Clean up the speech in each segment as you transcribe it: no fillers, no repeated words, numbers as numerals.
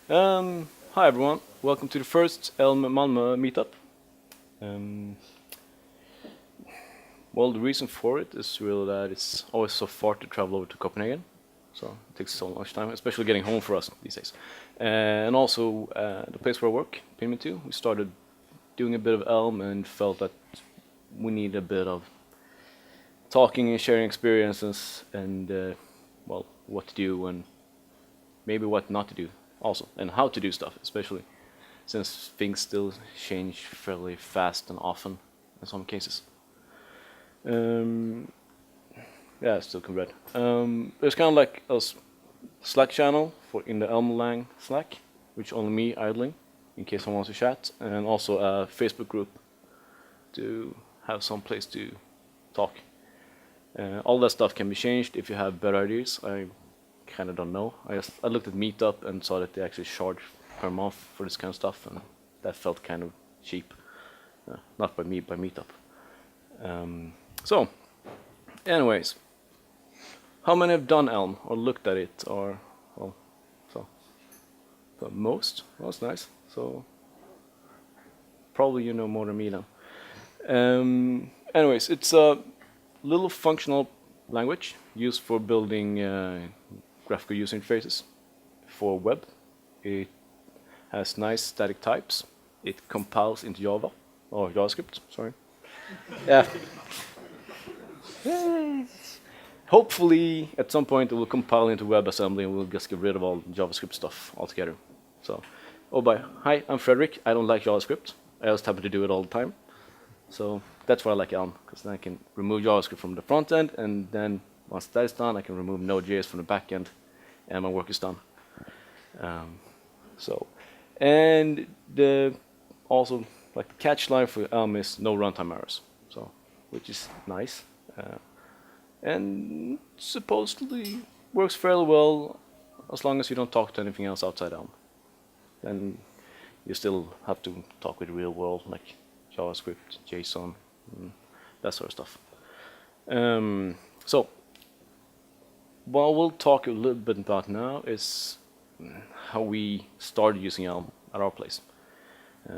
Hi everyone, welcome to the first Elm Malmö meetup. Um, well, the reason for it is really that it's always so far to travel over to Copenhagen, so it takes so much time, especially getting home for us these days. And also, the place where I work, Payment 2, we started doing a bit of Elm and felt that we need a bit of talking and sharing experiences and, well, what to do and maybe what not to do also, and how to do stuff, especially since things still change fairly fast and often in some cases. Um, yeah, I still can read. There's kind of like a Slack channel for in the Elm Lang Slack, which only me idling, in case someone wants to chat, and also a Facebook group to have some place to talk. All that stuff can be changed if you have better ideas. I kind of don't know. I looked at Meetup and saw that they actually charge per month for this kind of stuff, and that felt kind of cheap. Not by me, by Meetup. So, anyways, how many have done Elm or looked at it or well, so most? Well, that's nice. So probably you know more than me then. Anyways, it's a little functional language used for building graphical user interfaces for web. It has nice static types. It compiles into Java or JavaScript. Sorry. Yeah. Hopefully, at some point, it will compile into WebAssembly and we'll just get rid of all JavaScript stuff altogether. So, hi, I'm Fredrik. I don't like JavaScript. I just happen to do it all the time. So that's why I like Elm, because then I can remove JavaScript from the front end, and then once that is done, I can remove Node.js from the back end, and my work is done. And also like the catch line for Elm is no runtime errors, so which is nice, and supposedly works fairly well as long as you don't talk to anything else outside Elm. Then you still have to talk with the real world, like JavaScript, JSON, that sort of stuff. So, what we'll talk a little bit about now is how we started using Elm at our place.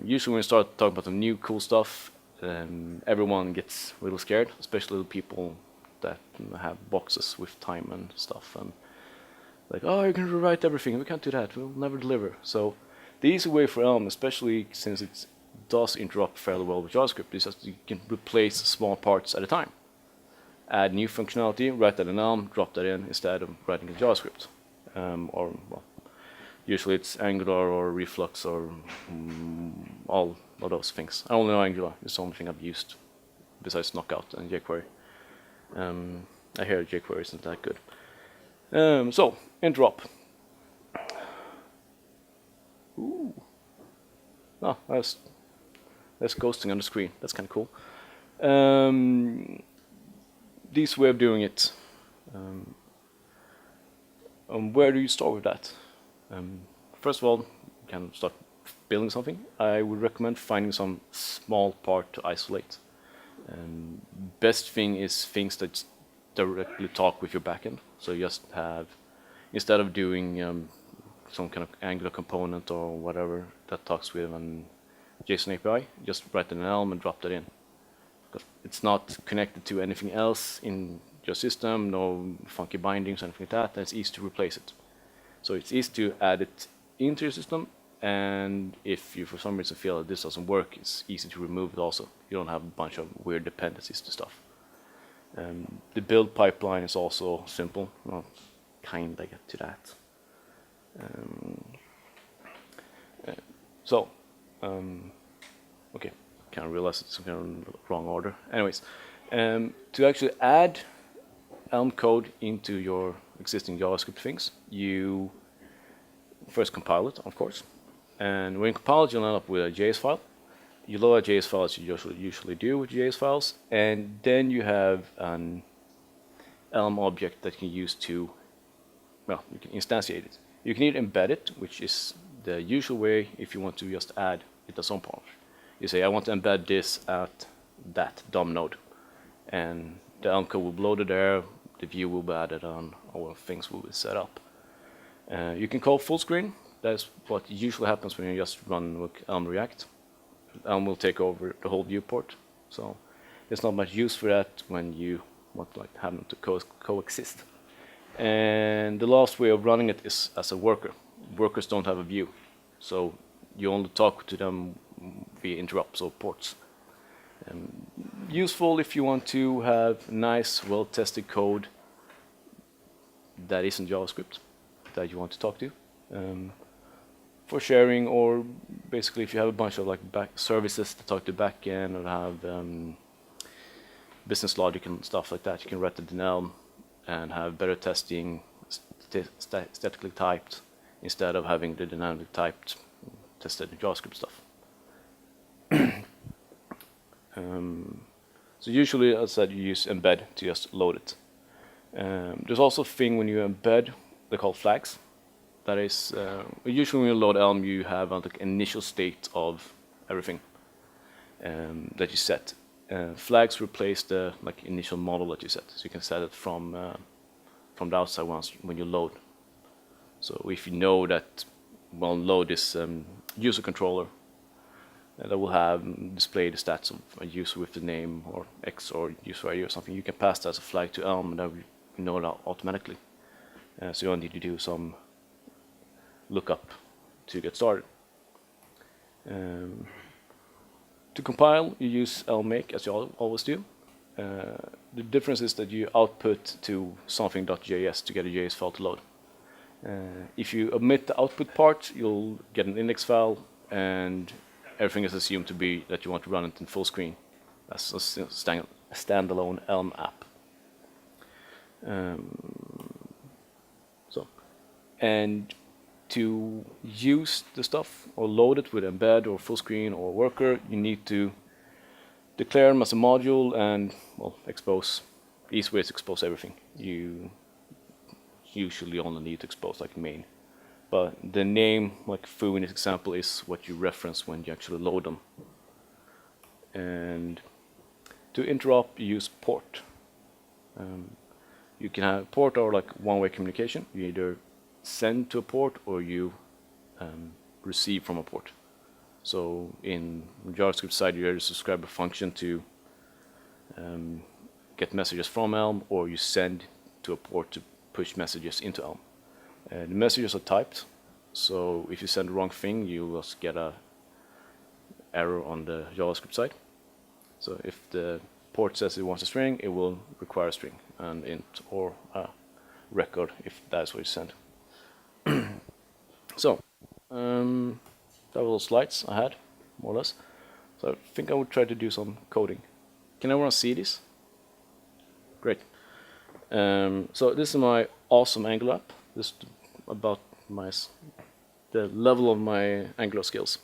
Usually when we start talking about the new cool stuff, everyone gets a little scared, especially the people that have boxes with time and stuff, and like, oh, you're going to rewrite everything, we can't do that, we'll never deliver. So the easy way for Elm, especially since it does interrupt fairly well with JavaScript, is that you can replace small parts at a time. Add new functionality, write that in Elm, drop that in instead of writing in JavaScript. Usually it's Angular or Reflux or all of those things. I only know Angular, it's the only thing I've used besides Knockout and jQuery. I hear jQuery isn't that good. So, interrupt. Ooh. Oh, that's ghosting on the screen. That's kind of cool. This way of doing it. Where do you start with that? First of all, you can start building something. I would recommend finding some small part to isolate. Best thing is things that directly talk with your backend. So you just have, instead of doing some kind of Angular component or whatever that talks with an JSON API, just write an Elm and drop that in. Because it's not connected to anything else in your system, no funky bindings or anything like that, and it's easy to replace it. So it's easy to add it into your system, and if you for some reason feel that this doesn't work, it's easy to remove it also. You don't have a bunch of weird dependencies to stuff. The build pipeline is also simple. Well, kinda get to that. Okay, kind of realize it's kind of wrong order. Anyways, to actually add Elm code into your existing JavaScript things, you first compile it, of course. And when you compile it, you'll end up with a JS file. You load a JS file as you usually do with JS files, and then you have an Elm object that you can use to, well, you can instantiate it. You can either embed it, which is the usual way if you want to just add it as some part. You say, I want to embed this at that DOM node, and the Elm code will be loaded there, the view will be added on, all things will be set up. You can call full screen, That's what usually happens when you just run with Elm React. Elm will take over the whole viewport. So there's not much use for that when you want to have them to coexist. And the last way of running it is as a worker. Workers don't have a view, so you only talk to them via interrupts or ports. Useful if you want to have nice, well-tested code that isn't JavaScript that you want to talk to for sharing, or basically if you have a bunch of back services to talk to backend or have business logic and stuff like that, you can write it in Elm and have better testing statically typed instead of having the dynamically typed tested JavaScript stuff. So usually, as I said, you use embed to just load it. There's also a thing when you embed, they're called flags. That is, usually when you load Elm, you have an initial state of everything that you set. Flags replace the initial model that you set, so you can set it from the outside once when you load. So if you know that load is user controller that will have display the stats of a user with the name or X or user ID or something, you can pass that as a flag to Elm, and that will know it automatically. So you don't need to do some lookup to get started. To compile, you use Elm make as you always do. The difference is that you output to something.js to get a JS file to load. If you omit the output part, you'll get an index file, and everything is assumed to be that you want to run it in full screen as a standalone Elm app. And to use the stuff or load it with embed or full screen or worker, you need to declare them as a module and expose. The easy way is to expose everything. You usually only need to expose main, but the name, Foo in this example, is what you reference when you actually load them. And to interrupt, you use port. You can have port or one-way communication. You either send to a port or you receive from a port. So in JavaScript side, you either subscribe a function to get messages from Elm, or you send to a port to push messages into Elm. The messages are typed, so if you send the wrong thing, you just get a error on the JavaScript side. So if the port says it wants a string, it will require a string, an int or a record if that's what you send. So that were all slides I had, more or less. So I think I would try to do some coding. Can everyone see this? Great. So this is my awesome Angular app. This is about the level of my Angular skills.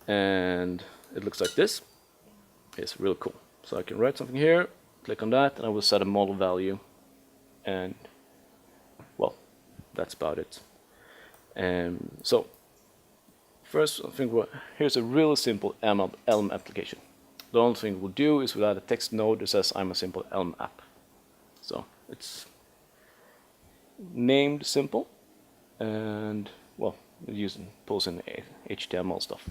And it looks like this. It's really cool. So I can write something here, click on that, and I will set a model value. And, that's about it. So first, I think here's a really simple Elm application. The only thing we'll do is we'll add a text node that says I'm a simple Elm app. So it's named simple, and it pulls in HTML stuff.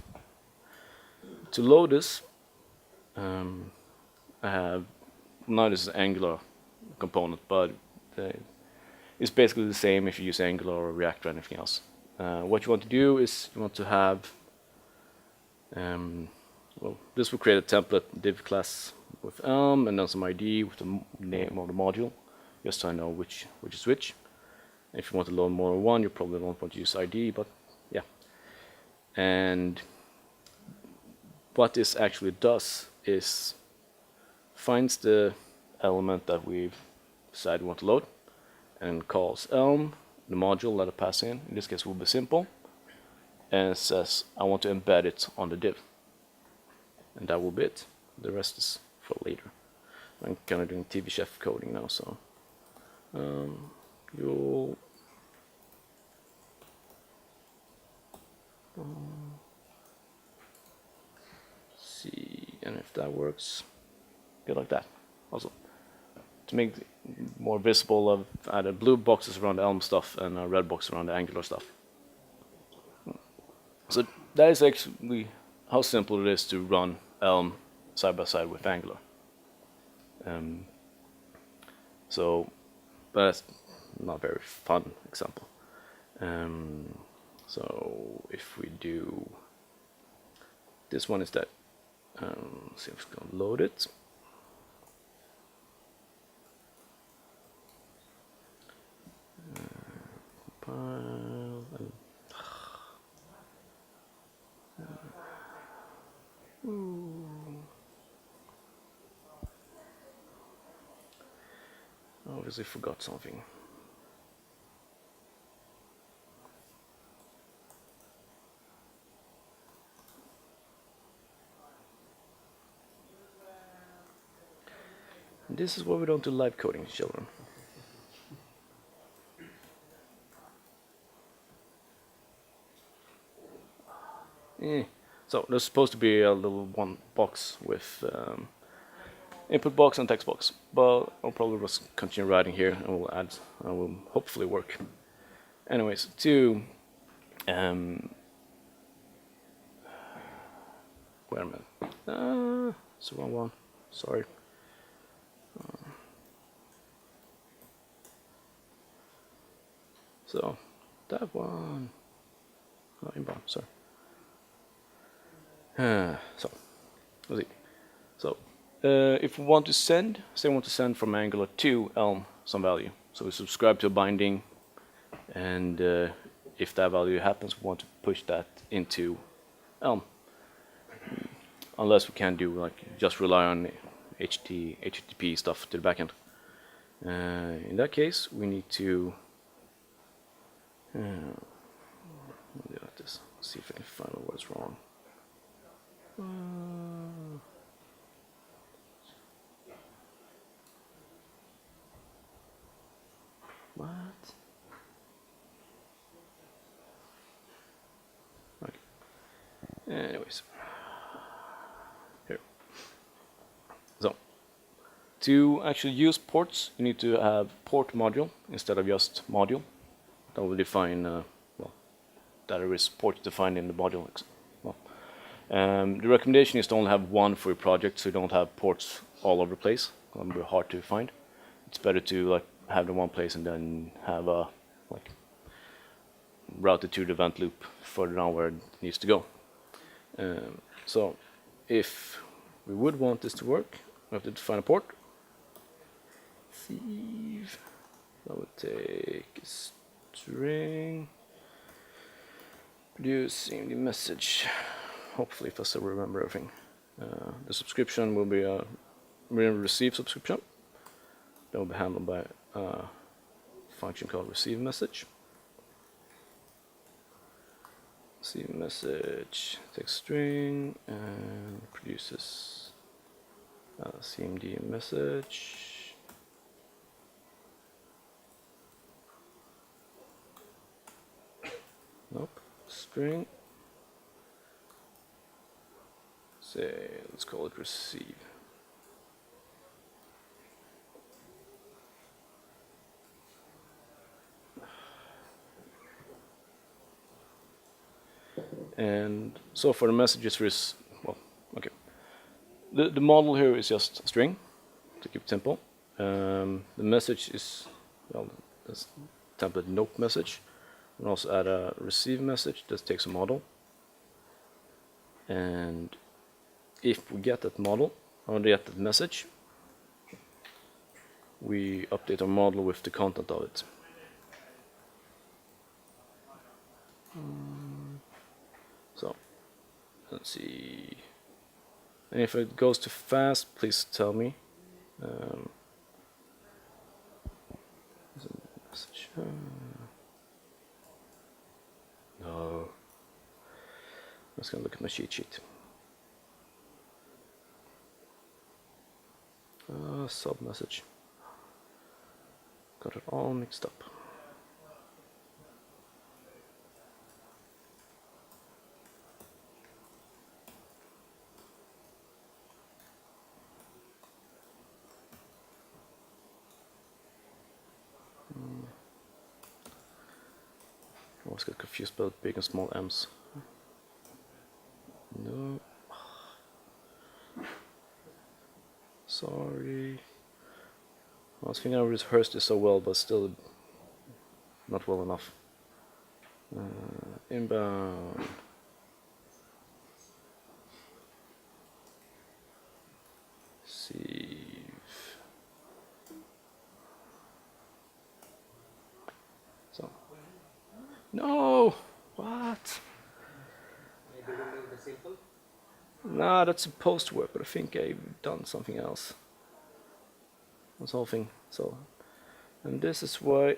To load this, I have now this is Angular component, but it's basically the same if you use Angular or React or anything else. What you want to do is you want to have this will create a template div class with Elm and then some ID with the name of the module, just so I know which is which. If you want to load more than one, you probably won't want to use ID, but yeah. And what this actually does is finds the element that we've decided we want to load and calls Elm, the module that I pass in this case will be simple, and it says I want to embed it on the div. And that will be it. The rest is for later. I'm kind of doing TV chef coding now, so you'll see, and if that works, good like that. Also, to make it more visible, I've added blue boxes around the Elm stuff and a red box around the Angular stuff. So that is actually how simple it is to run Elm side by side with Angular. Um, so that's not a very fun example. So if we do this one instead, see if it's going to load it. Compile and obviously forgot something. This is why we don't do live coding, children. So there's supposed to be a little one box with input box and text box, but I'll probably just continue writing here and we'll add, and will hopefully work. Anyways, to wait a minute. It's the wrong one. Sorry. So that one. Oh, inbound. Sorry. So let's see. So if we want to send, say we want to send from Angular to Elm some value. So we subscribe to a binding, and if that value happens, we want to push that into Elm. Unless we can do like just rely on HTTP stuff to the backend. In that case, we need to do like this. See if I can find out what's wrong. What? Okay. Anyways, here. So, to actually use ports, you need to have port module instead of just module. That will define, well, that there is port defined in the module. Well, the recommendation is to only have one for your project, so you don't have ports all over the place. It'll be hard to find. It's better to like have them in one place and then have a like route it to the event loop further down where it needs to go. So if we would want this to work, we have to define a port. See, that would take a string producing the message. Hopefully, if I still remember everything. The subscription will be a receive subscription. That will be handled by a function called receive message. Receive message takes string and produces CMD message. Nope, string. Say, let's call it receive. And so for the messages, well, okay. The model here is just a string, to keep it simple. The message is, well, that's template nope message. We can also add a receive message that takes a model. And if we get that model, or get that message, we update our model with the content of it. So, let's see. And if it goes too fast, please tell me. Message. No. I'm just gonna look at my cheat sheet. Sub message. Got it all mixed up. I always get confused about big and small m's. Sorry. I was thinking I rehearsed this so well, but still not well enough. Inbound. Save. So. No! What? Maybe remove the simple? Nah, that's supposed to work, but I think I've done something else. This whole thing. So, and this is why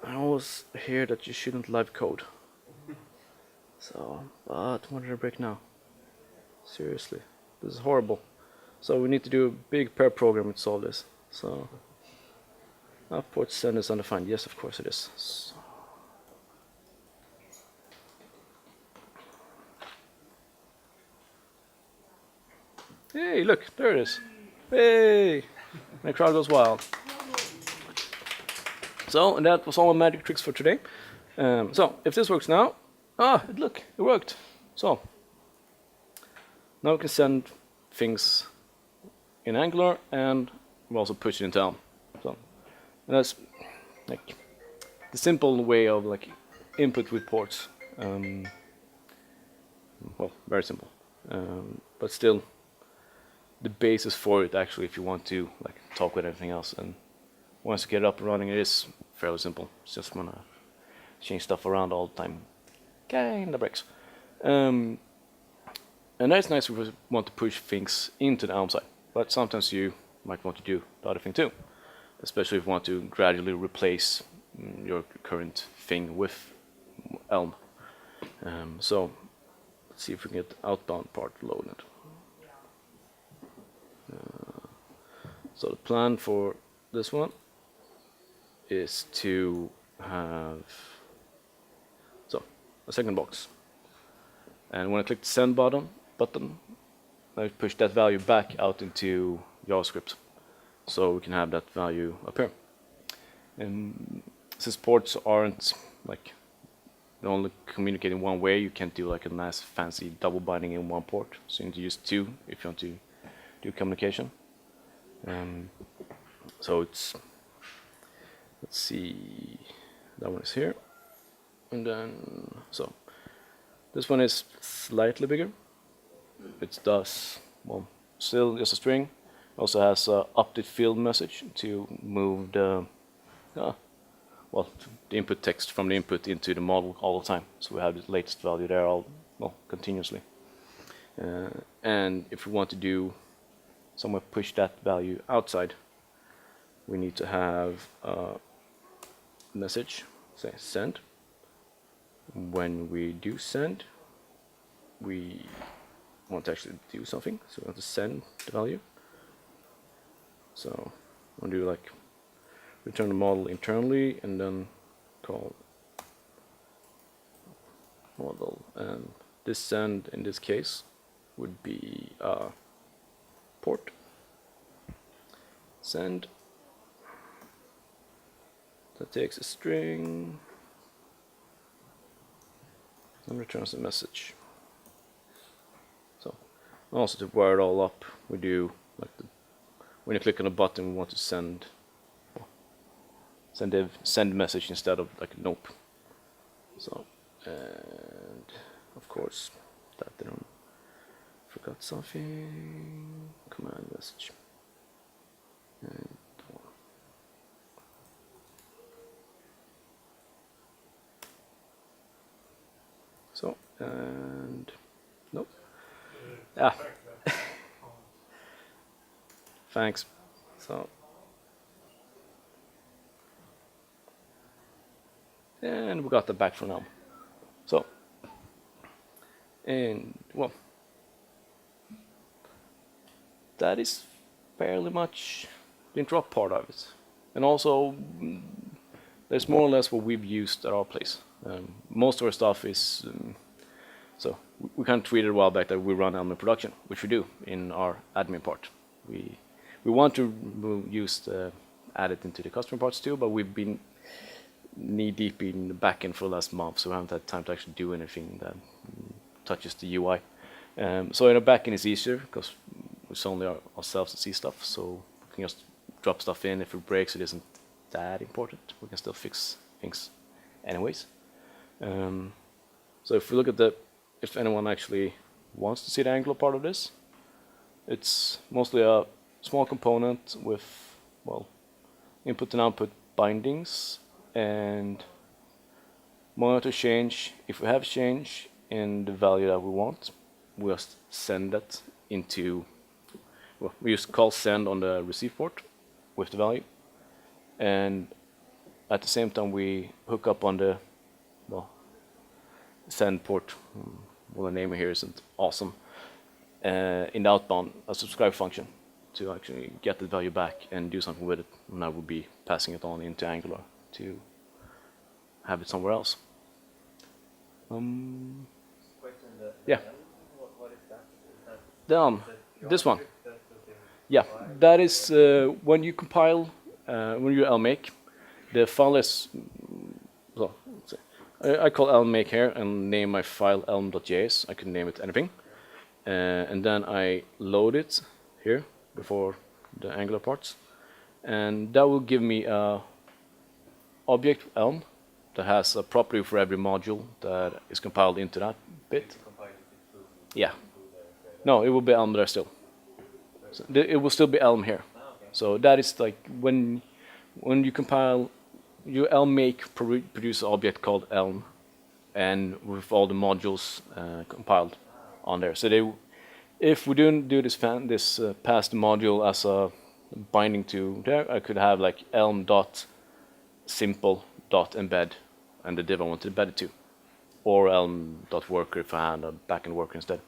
I always hear that you shouldn't live code. So, but what did I break now? Seriously, this is horrible. So we need to do a big pair program to solve this. So, port send is undefined. Yes, of course it is. So, hey, look, there it is. Hey, my crowd goes wild. So, and that was all my magic tricks for today. So, if this works now, look, it worked. So, now we can send things in Angular, and we also push it into Elm. So, and that's like the simple way of like input with ports. Well, very simple, but still the basis for it actually. If you want to like talk with everything else, and once you get it up and running, it is fairly simple. It's just wanna change stuff around all the time. Kinda breaks. And that's nice if you want to push things into the Elm side. But sometimes you might want to do the other thing too, especially if you want to gradually replace your current thing with Elm. So let's see if we can get the outbound part loaded. So the plan for this one is to have a second box, and when I click the send button, I push that value back out into JavaScript, so we can have that value appear. And since ports aren't like they only communicate in one way, you can't do like a nice fancy double binding in one port. So you need to use two if you want to do communication. So it's, let's see, that one is here, and then so this one is slightly bigger. It does, well, still just a string. Also has a update field message to move the the input text from the input into the model all the time. So we have the latest value there continuously. And if we want to do somewhere push that value outside, we need to have a message, say send. When we do send, we want to actually do something, so we want to send the value. So we'll do like return the model internally and then call model, and this send in this case would be port send that takes a string and returns a message. So also to wire it all up, we do like when you click on a button, we want to send message instead of like nope. So, and of course that didn't forgot something. Command message. And so, and nope. Ah. Thanks. So, and we got that back for now. So, and well, that is fairly much the interrupt part of it. And also, there's more or less what we've used at our place. Most of our stuff is, so we kind of tweeted a while back that we run Elm in production, which we do in our admin part. We want to add it into the customer parts too, but we've been knee deep in the backend for the last month, so we haven't had time to actually do anything that touches the UI. So in the backend it's easier because it's only ourselves that see stuff, so we can just drop stuff in. If it breaks, it isn't that important. We can still fix things anyways. So if we look at if anyone actually wants to see the Angular part of this, it's mostly a small component with, well, input and output bindings and monitor change. If we have change in the value that we want, we just send that into, well, we use call send on the receive port with the value, and at the same time we hook up on the, well, send port. Well, the name here isn't awesome. In the outbound, a subscribe function to actually get the value back and do something with it, and I will be passing it on into Angular to have it somewhere else. Question, Yeah. what is that? This one. That's the thing. Yeah, that is when you compile, when you Elm-make, the file is, well, let's see. I call Elm-make here and name my file elm.js. I can name it anything. And then I load it here before the Angular parts. And that will give me a object Elm that has a property for every module that is compiled into that bit. Yeah. No, it will be Elm there still. So it will still be Elm here. So that is like when you compile, you Elm-make produce an object called Elm, and with all the modules compiled on there. So if we don't do this pass the module as a binding to there, I could have like elm.simple.embed and the div I want to embed it to, or elm.worker if I had a backend worker instead.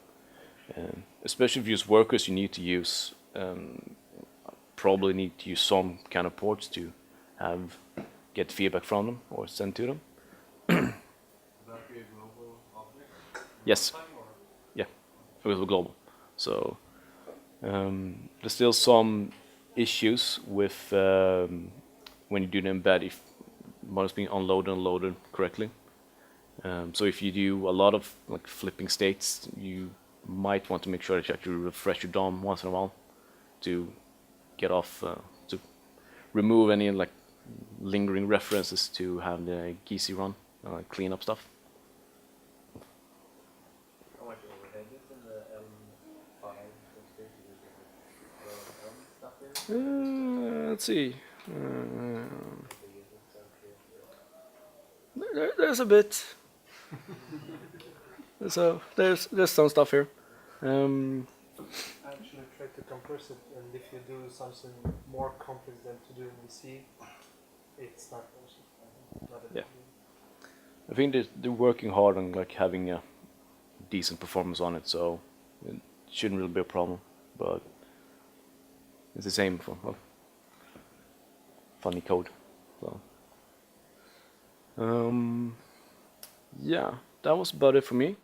Especially if you use workers, you need to use probably need to use some kind of ports to get feedback from them or send to them. Would that be a global object? Yes. Yeah, it will be global. So there's still some issues with when you do the embed if modules being unloaded and loaded correctly. So if you do a lot of like flipping states, you might want to make sure that you actually refresh your DOM once in a while to get off, to remove any like lingering references to have the GC run, clean up stuff. How much overhead is in the Elm 5 Elm stuff in? Let's see. There's a bit. So there's some stuff here. Actually try to compress it, and if you do something more complex than to do in C, it's not possible. Yeah. I think they're working hard on like having a decent performance on it, so it shouldn't really be a problem. But it's the same for funny code. So yeah, that was about it for me.